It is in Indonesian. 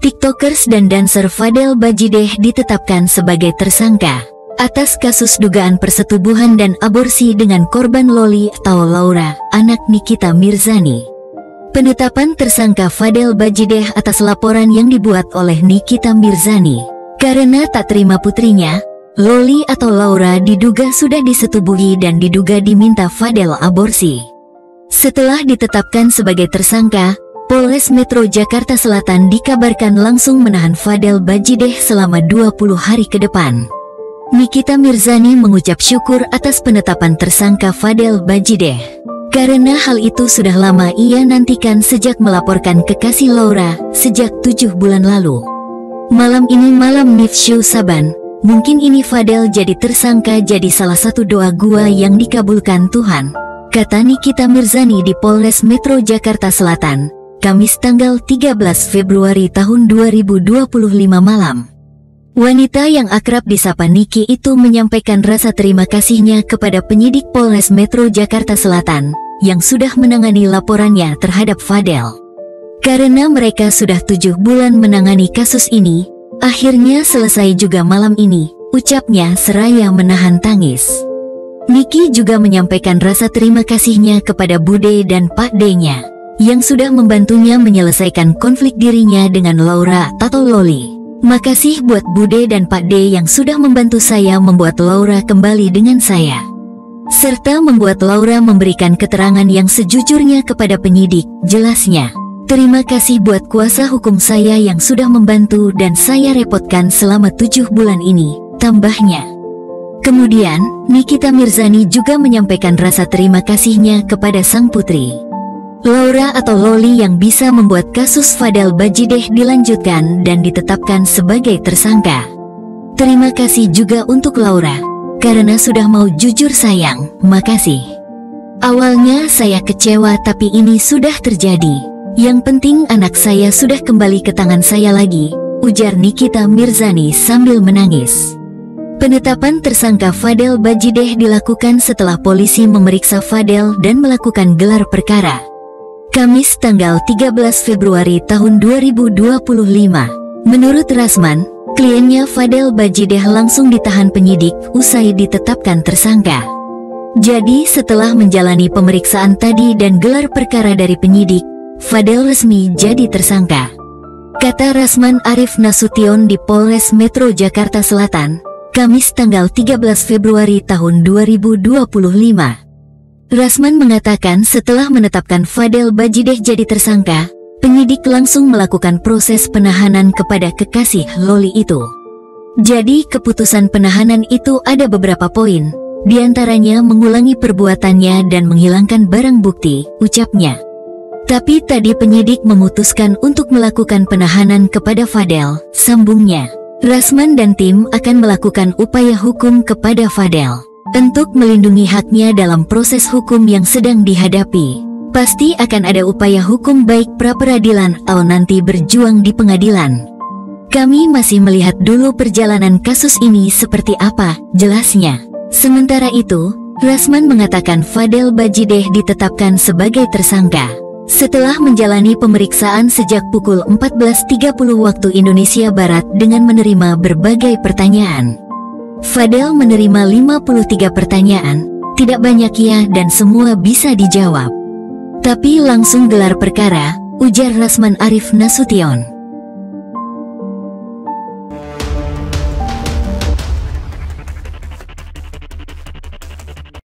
TikTokers dan dancer Fadel Bajideh ditetapkan sebagai tersangka atas kasus dugaan persetubuhan dan aborsi dengan korban Loli atau Laura, anak Nikita Mirzani. Penetapan tersangka Fadel Bajideh atas laporan yang dibuat oleh Nikita Mirzani karena tak terima putrinya, Loli atau Laura, diduga sudah disetubuhi dan diduga diminta Fadel aborsi. Setelah ditetapkan sebagai tersangka, Polres Metro Jakarta Selatan dikabarkan langsung menahan Fadel Bajideh selama 20 hari ke depan. Nikita Mirzani mengucap syukur atas penetapan tersangka Fadel Bajideh, karena hal itu sudah lama ia nantikan sejak melaporkan kekasih Laura sejak 7 bulan lalu. Malam ini malam Nifsyu Saban, mungkin ini Fadel jadi tersangka, jadi salah satu doa gua yang dikabulkan Tuhan, kata Nikita Mirzani di Polres Metro Jakarta Selatan, Kamis tanggal 13 Februari tahun 2025 malam. Wanita yang akrab disapa Niki itu menyampaikan rasa terima kasihnya kepada penyidik Polres Metro Jakarta Selatan yang sudah menangani laporannya terhadap Fadel. Karena mereka sudah 7 bulan menangani kasus ini, akhirnya selesai juga malam ini, ucapnya seraya menahan tangis. Niki juga menyampaikan rasa terima kasihnya kepada Bude dan Pak D-nya yang sudah membantunya menyelesaikan konflik dirinya dengan Laura atau Loli. Makasih buat Bude dan Pak D yang sudah membantu saya membuat Laura kembali dengan saya, serta membuat Laura memberikan keterangan yang sejujurnya kepada penyidik, jelasnya. Terima kasih buat kuasa hukum saya yang sudah membantu dan saya repotkan selama 7 bulan ini, tambahnya. Kemudian, Nikita Mirzani juga menyampaikan rasa terima kasihnya kepada sang putri Laura atau Loli yang bisa membuat kasus Fadel Bajideh dilanjutkan dan ditetapkan sebagai tersangka. Terima kasih juga untuk Laura, karena sudah mau jujur sayang, makasih. Awalnya saya kecewa tapi ini sudah terjadi. Yang penting anak saya sudah kembali ke tangan saya lagi, ujar Nikita Mirzani sambil menangis. Penetapan tersangka Fadel Bajideh dilakukan setelah polisi memeriksa Fadel dan melakukan gelar perkara. Kamis tanggal 13 Februari tahun 2025. Menurut Rasman, kliennya Fadel Bajideh langsung ditahan penyidik usai ditetapkan tersangka. Jadi setelah menjalani pemeriksaan tadi dan gelar perkara dari penyidik, Fadel resmi jadi tersangka, kata Rasman Arif Nasution di Polres Metro Jakarta Selatan, Kamis tanggal 13 Februari tahun 2025. Rasman mengatakan setelah menetapkan Fadel Bajideh jadi tersangka, penyidik langsung melakukan proses penahanan kepada kekasih Loli itu. Jadi keputusan penahanan itu ada beberapa poin, diantaranya mengulangi perbuatannya dan menghilangkan barang bukti, ucapnya. Tapi tadi penyidik memutuskan untuk melakukan penahanan kepada Fadel, sambungnya. Rasman dan tim akan melakukan upaya hukum kepada Fadel untuk melindungi haknya dalam proses hukum yang sedang dihadapi. Pasti akan ada upaya hukum baik pra-peradilan atau nanti berjuang di pengadilan. Kami masih melihat dulu perjalanan kasus ini seperti apa, jelasnya. Sementara itu, Rasman mengatakan Fadel Bajideh ditetapkan sebagai tersangka setelah menjalani pemeriksaan sejak pukul 14.30 waktu Indonesia Barat dengan menerima berbagai pertanyaan. Fadel menerima 53 pertanyaan, tidak banyak ya dan semua bisa dijawab. Tapi langsung gelar perkara, ujar Rasman Arif Nasution.